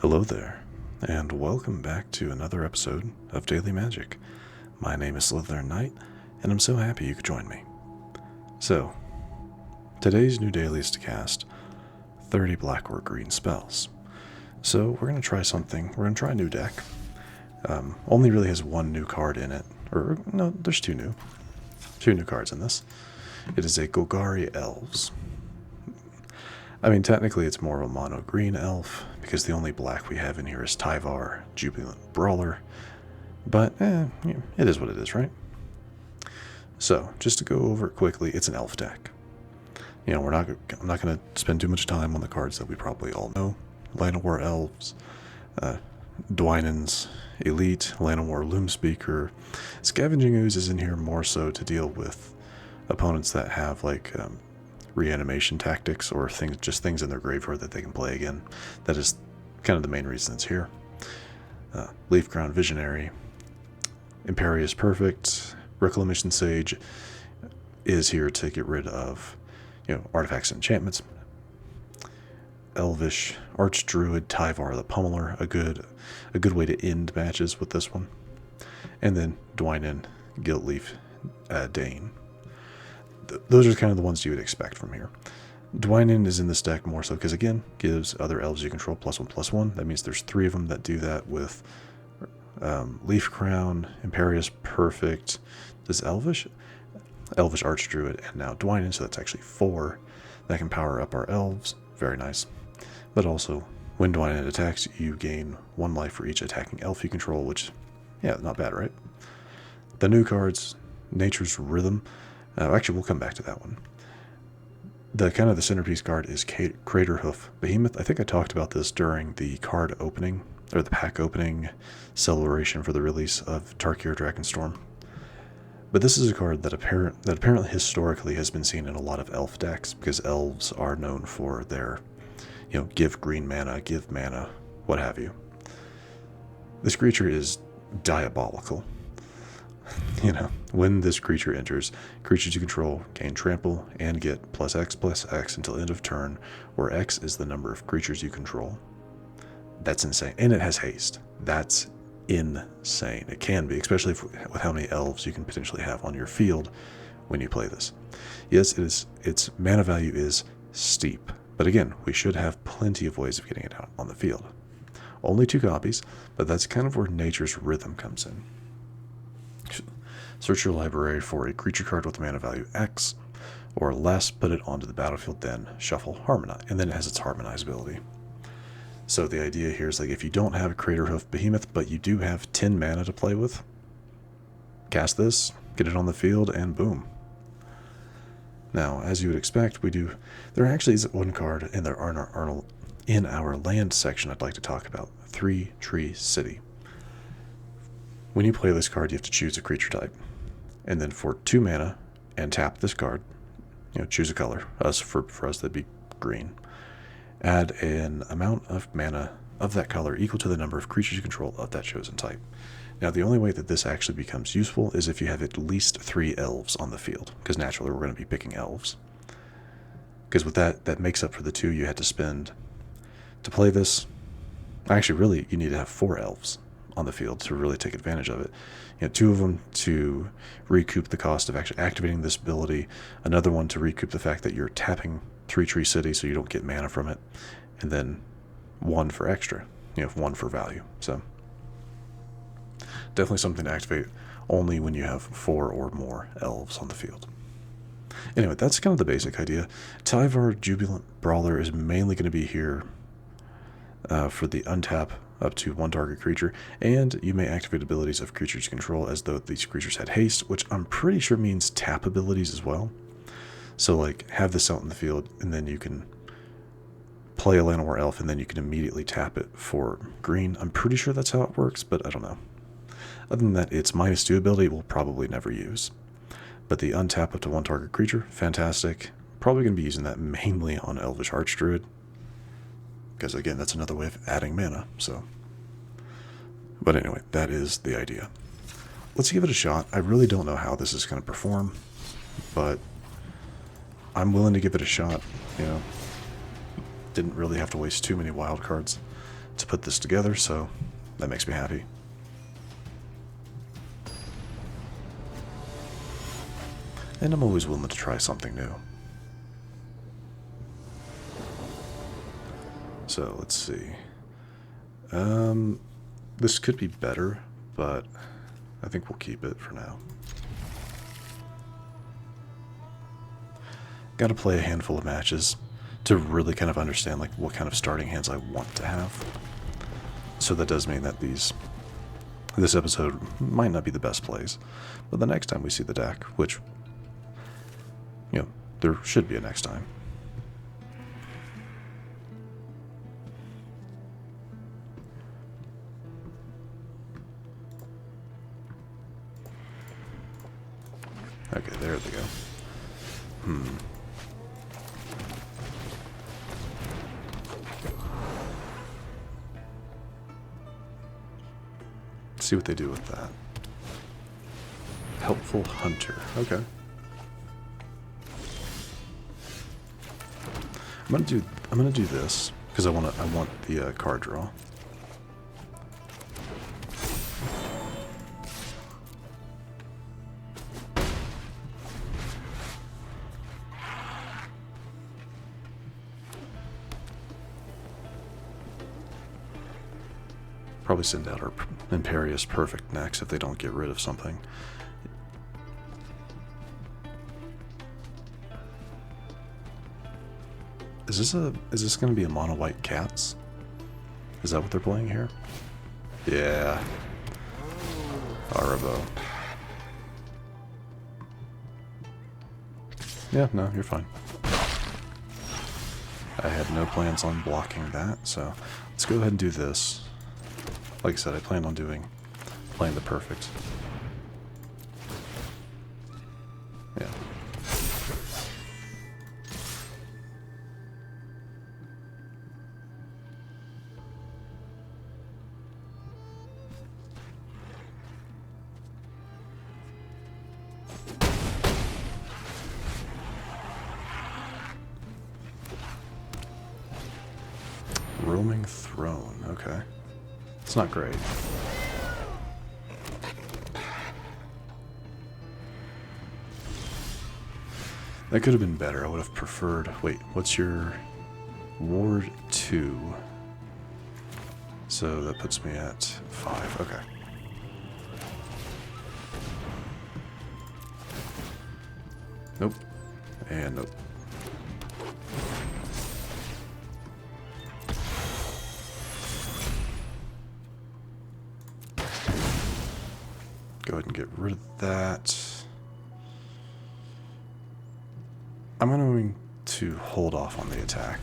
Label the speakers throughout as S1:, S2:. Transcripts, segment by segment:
S1: Hello there, and welcome back to another episode of Daily Magic. My name is SlytherinKnight, and I'm so happy you could join me. So, today's new daily is to cast 30 black or green spells. So we're going to try something. We're going to try a new deck. Only really has one new card in it. Or, no, there's two new cards in this. It is a Golgari Elves. I mean, technically it's more of a mono green elf, because the only black we have in here is Tyvar, Jubilant, Brawler. But, it is what it is, right? So, just to go over it quickly, it's an elf deck. You know, I'm not going to spend too much time on the cards that we probably all know. Llanowar Elves, Dwynen's Elite, Llanowar Loamspeaker. Scavenging Ooze is in here more so to deal with opponents that have, like, reanimation tactics or things in their graveyard that they can play again. That is kind of the main reason it's here. Leaf Crown Visionary, Imperious Perfect, Reclamation Sage is here to get rid of, artifacts and enchantments. Elvish Archdruid, Tyvar the Pummeler, a good way to end matches with this one. And then Dwynen, Gilt-Leaf, Daen. Those are kind of the ones you would expect from here. Dwynen is in this deck more so because, again, gives other elves you control +1/+1. That means there's 3 of them that do that with Leaf Crown, Imperious Perfect, this Elvish Archdruid, and now Dwynen, so that's actually 4 that can power up our elves. Very nice. But also, when Dwynen attacks, you gain 1 life for each attacking elf you control, which, yeah, not bad, right? The new cards, Nature's Rhythm. Actually, we'll come back to that one. The centerpiece card is Craterhoof Behemoth. I think I talked about this during the card opening, or the pack opening celebration for the release of Tarkir Dragonstorm. But this is a card that apparently historically has been seen in a lot of elf decks, because elves are known for their, give green mana, give mana, what have you. This creature is diabolical. When this creature enters, creatures you control gain trample and get +X/+X until end of turn, where X is the number of creatures you control. That's insane. And it has haste. That's insane. It can be, especially with how many elves you can potentially have on your field when you play this. Yes, its mana value is steep, but again, we should have plenty of ways of getting it out on the field. Only 2 copies, but that's kind of where Nature's Rhythm comes in. Search your library for a creature card with mana value X or less, put it onto the battlefield, then shuffle Harmonize, and then it has its Harmonize ability. So the idea here is, like, if you don't have a Craterhoof Behemoth, but you do have 10 mana to play with, cast this, get it on the field, and boom. Now, as you would expect, there actually is one card in our land section I'd like to talk about, 3 Tree City. When you play this card, you have to choose a creature type. And then for 2 mana, and tap this card, choose a color. For us, that'd be green. Add an amount of mana of that color equal to the number of creatures you control of that chosen type. Now, the only way that this actually becomes useful is if you have at least 3 elves on the field, because naturally we're going to be picking elves. Because with that makes up for the 2 you had to spend to play this. Actually, really, you need to have 4 elves on the field to really take advantage of it. 2 of them to recoup the cost of actually activating this ability, another one to recoup the fact that you're tapping 3 Tree City so you don't get mana from it, and then 1 for extra, 1 for value. So definitely something to activate only when you have 4 or more elves on the field. Anyway, that's kind of the basic idea. Tyvar, Jubilant, Brawler is mainly going to be here for the untap up to 1 target creature, and you may activate abilities of creatures you control as though these creatures had haste, which I'm pretty sure means tap abilities as well. So, like, have this out in the field, and then you can play a Llanowar Elf, and then you can immediately tap it for green. I'm pretty sure that's how it works, but I don't know. Other than that, its -2 ability we'll probably never use. But the untap up to 1 target creature, fantastic. Probably going to be using that mainly on Elvish Archdruid, because, again, that's another way of adding mana, so. But anyway, that is the idea. Let's give it a shot. I really don't know how this is going to perform, but I'm willing to give it a shot. Didn't really have to waste too many wild cards. to put this together, so that makes me happy. And I'm always willing to try something new. So let's see. This could be better, but I think we'll keep it for now. Got to play a handful of matches to really kind of understand like what kind of starting hands I want to have. So that does mean that this episode might not be the best plays, but the next time we see the deck, which, you know, there should be a next time. Okay, there they go. Let's see what they do with that. Helpful Hunter. Okay. I'm gonna do this because I want the card draw. Probably send out our Imperious Perfect next if they don't get rid of something. Is this going to be a mono white cats? Is that what they're playing here? Yeah. Arabo. Yeah, no, you're fine. I had no plans on blocking that, so let's go ahead and do this. Like I said, I planned on playing the perfect. Yeah. Roaming Throne, okay. It's not great. That could have been better. I would have preferred... Wait, what's your... Ward 2. So that puts me at 5. Okay. Nope. And nope. Go ahead and get rid of that. I'm going to hold off on the attack,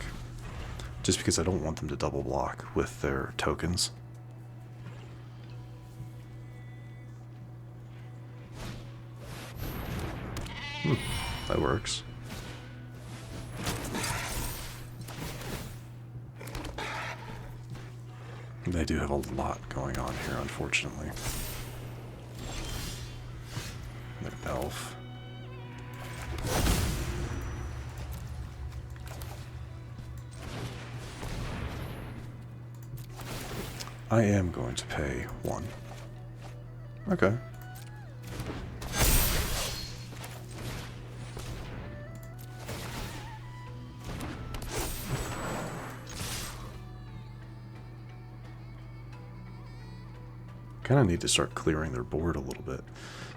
S1: just because I don't want them to double block with their tokens. That works. They do have a lot going on here, unfortunately. An elf. I am going to pay 1. Okay. Kind of need to start clearing their board a little bit.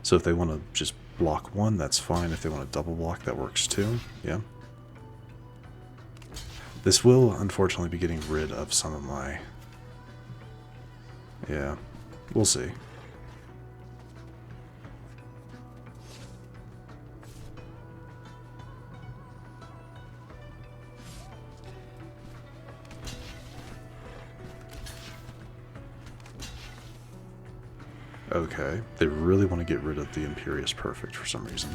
S1: So if they want to just block 1, that's fine. If they want to double block, that works too. Yeah. This will, unfortunately, be getting rid of some of my... Yeah, we'll see. Okay, they really want to get rid of the Imperious Perfect for some reason.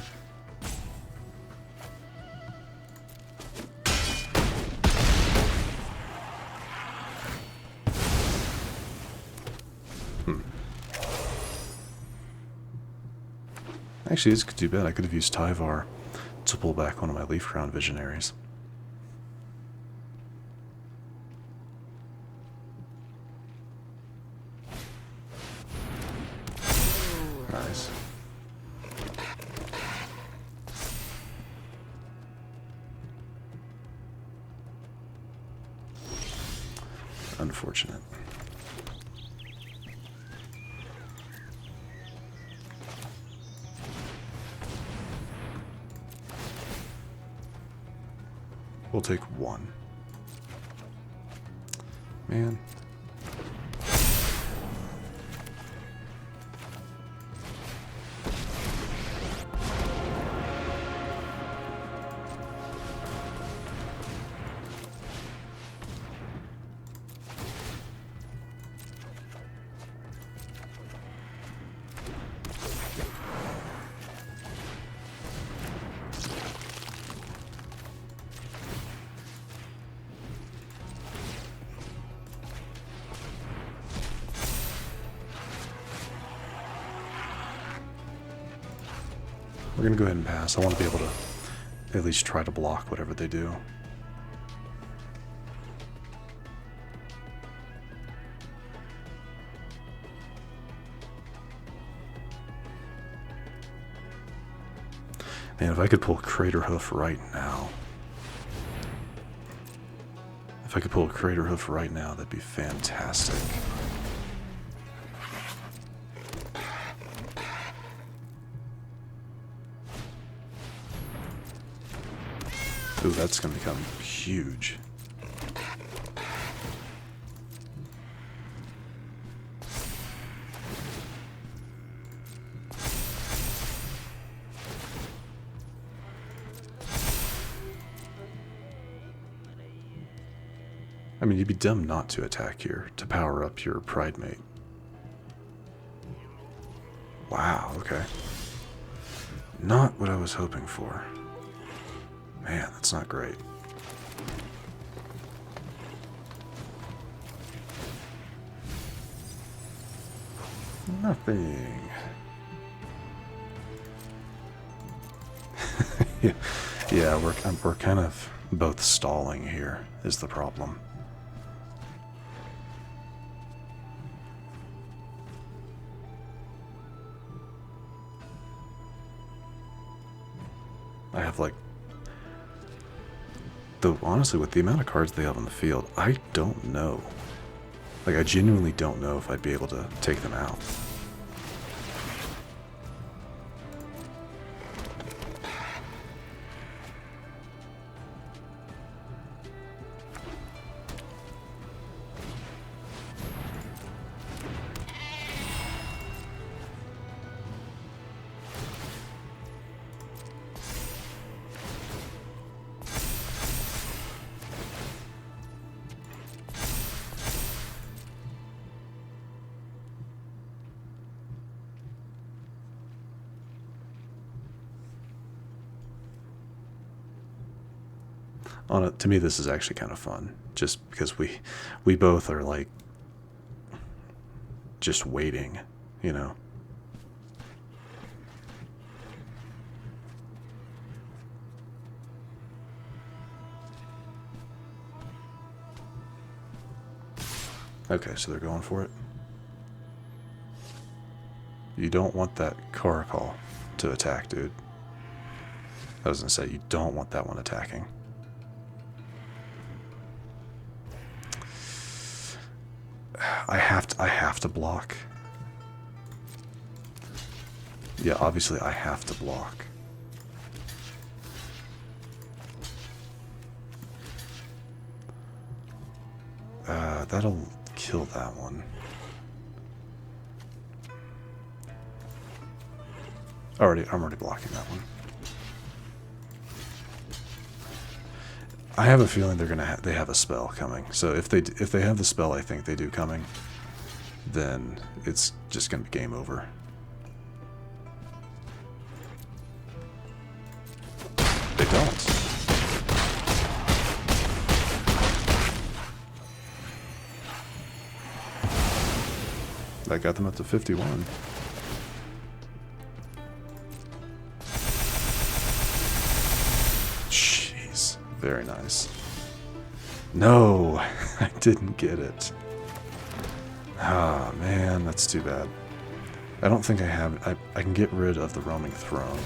S1: Actually, this could do bad. I could have used Tyvar to pull back one of my Leaf Crown Visionaries. nice. Unfortunate. We'll take one. Man. We're going to go ahead and pass. I want to be able to at least try to block whatever they do. Man, if I could pull Craterhoof right now. If I could pull Craterhoof right now, that'd be fantastic. Ooh, that's going to become huge. I mean, you'd be dumb not to attack here to power up your Pride Mate. Wow, okay. Not what I was hoping for. Man, that's not great. Nothing. Yeah, we're kind of both stalling here, is the problem. I have like... Though, honestly, with the amount of cards they have on the field, I don't know. Like, I genuinely don't know if I'd be able to take them out. To me, this is actually kind of fun, just because we both are like just waiting, you know. Okay, so they're going for it. You don't want that Caracal to attack, dude. I was gonna say, you don't want that one attacking. I have to block. Yeah, obviously I have to block. That'll kill that one. I'm already blocking that one. I have a feeling they have a spell coming. So if they have the spell I think they do coming, then it's just gonna be game over. They don't. That got them up to 51. Jeez, very nice. No, I didn't get it. Ah, man, that's too bad. I don't think I have... I can get rid of the Roaming Throne.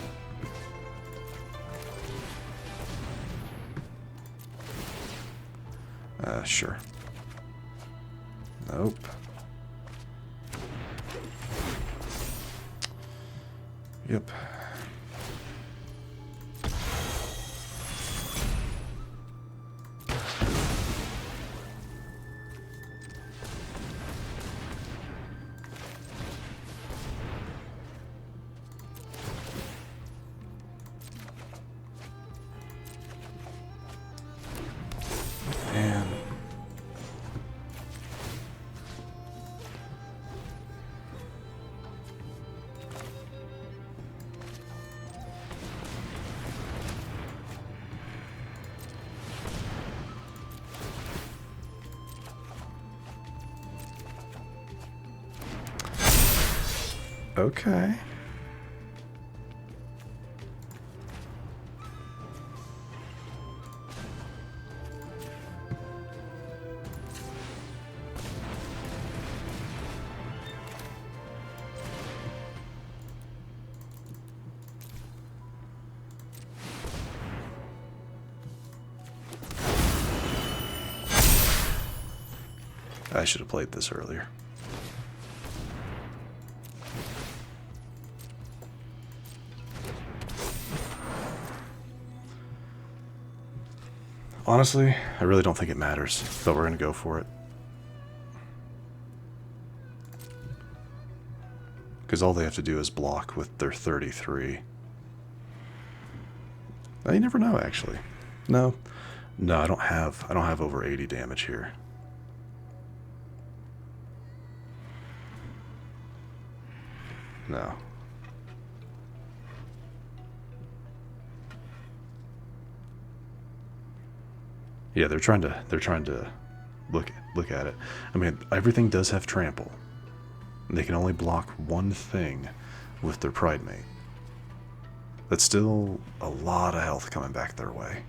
S1: Sure. Nope. Yep. And okay. I should have played this earlier. Honestly, I really don't think it matters, but we're going to go for it. Because all they have to do is block with their 33. You never know, actually. No, I don't have over 80 damage here. No. Yeah, they're trying to look at it. I mean, everything does have trample. They can only block one thing with their Pride Mate. That's still a lot of health coming back their way.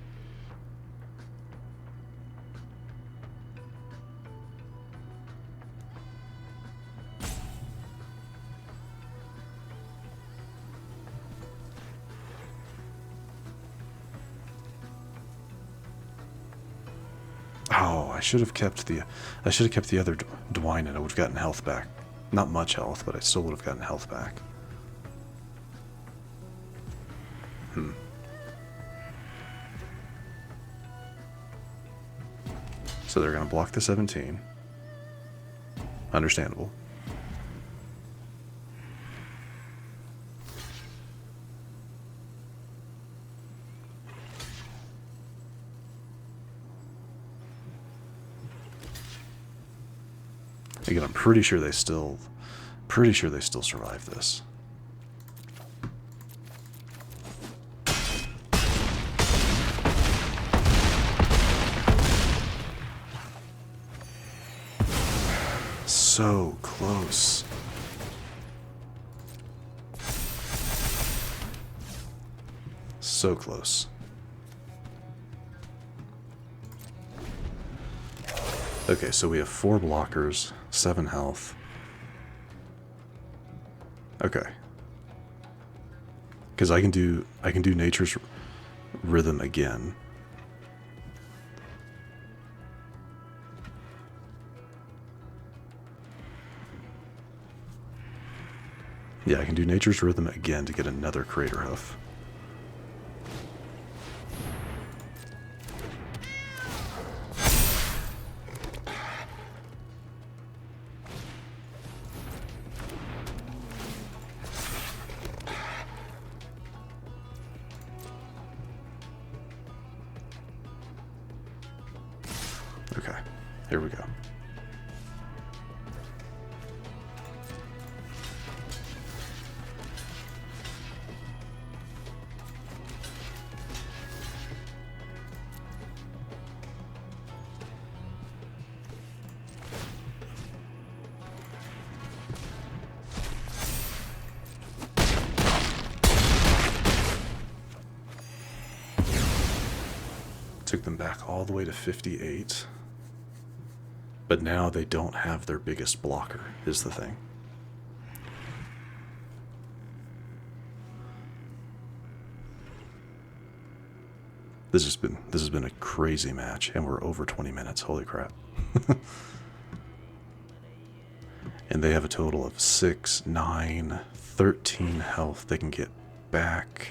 S1: Oh, I should have kept the other Dwynen. I would have gotten health back. Not much health, but I still would have gotten health back. So they're going to block the 17. Understandable. Again, I'm pretty sure they still survive this. So close. So close. Okay, so we have 4 blockers, 7 health. Okay. Because I can do Nature's Rhythm again. Yeah, I can do Nature's Rhythm again to get another Craterhoof. Okay, here we go. Took them back all the way to 58. But now they don't have their biggest blocker, is the thing. This has been a crazy match, and we're over 20 minutes. Holy crap. And they have a total of 6, 9, 13 health they can get back.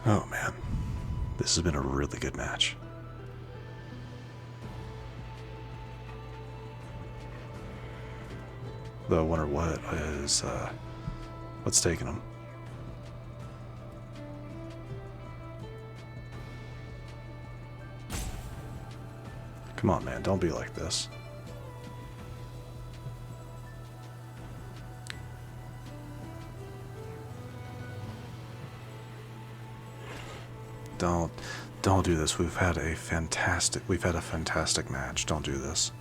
S1: Oh man, this has been a really good match. Though I wonder what's taking them. Come on, man, don't be like this. Don't do this. We've had a fantastic match. Don't do this.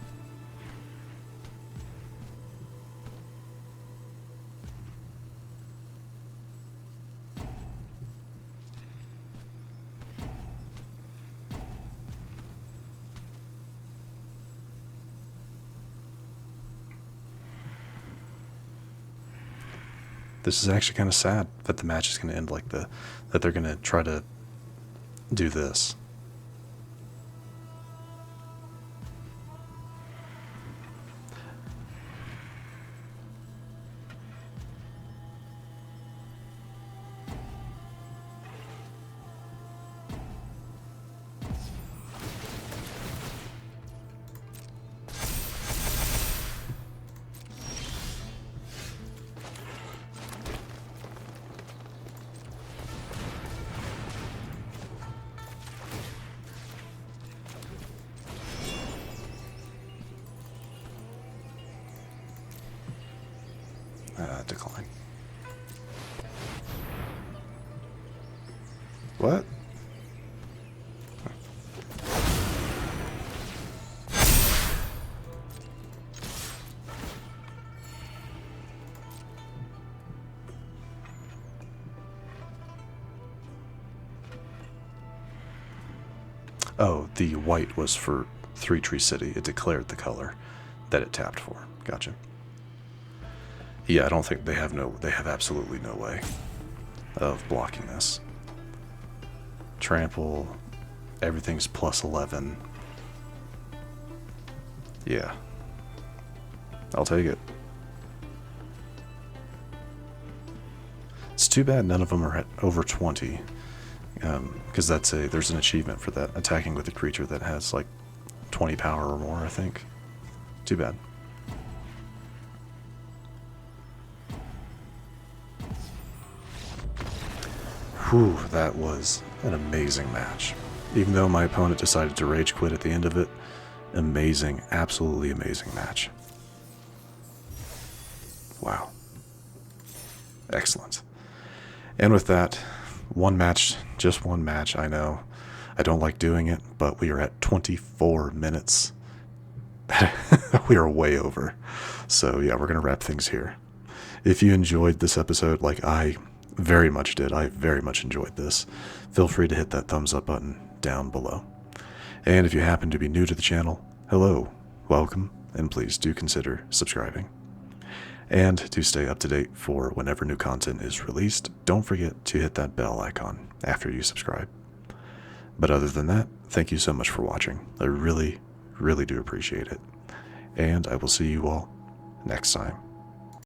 S1: This is actually kind of sad that the match is going to end like that they're going to try to do this. Decline. What? Oh, the white was for Three Tree City. It declared the color that it tapped for. Gotcha. Yeah, I don't think they have absolutely no way of blocking this. Trample, everything's plus 11. Yeah. I'll take it. It's too bad none of them are at over 20. Because there's an achievement for that, attacking with a creature that has like 20 power or more, I think. Too bad. Whew, that was an amazing match. Even though my opponent decided to rage quit at the end of it, amazing, absolutely amazing match. Wow. Excellent. And with that, one match, just one match, I know. I don't like doing it, but we are at 24 minutes. We are way over. So yeah, we're going to wrap things here. If you enjoyed this episode like I very much did, I very much enjoyed this, feel free to hit that thumbs up button down below. And if you happen to be new to the channel, hello, welcome, and please do consider subscribing. And to stay up to date for whenever new content is released, don't forget to hit that bell icon after you subscribe. But other than that, thank you so much for watching. I really, really do appreciate it. And I will see you all next time.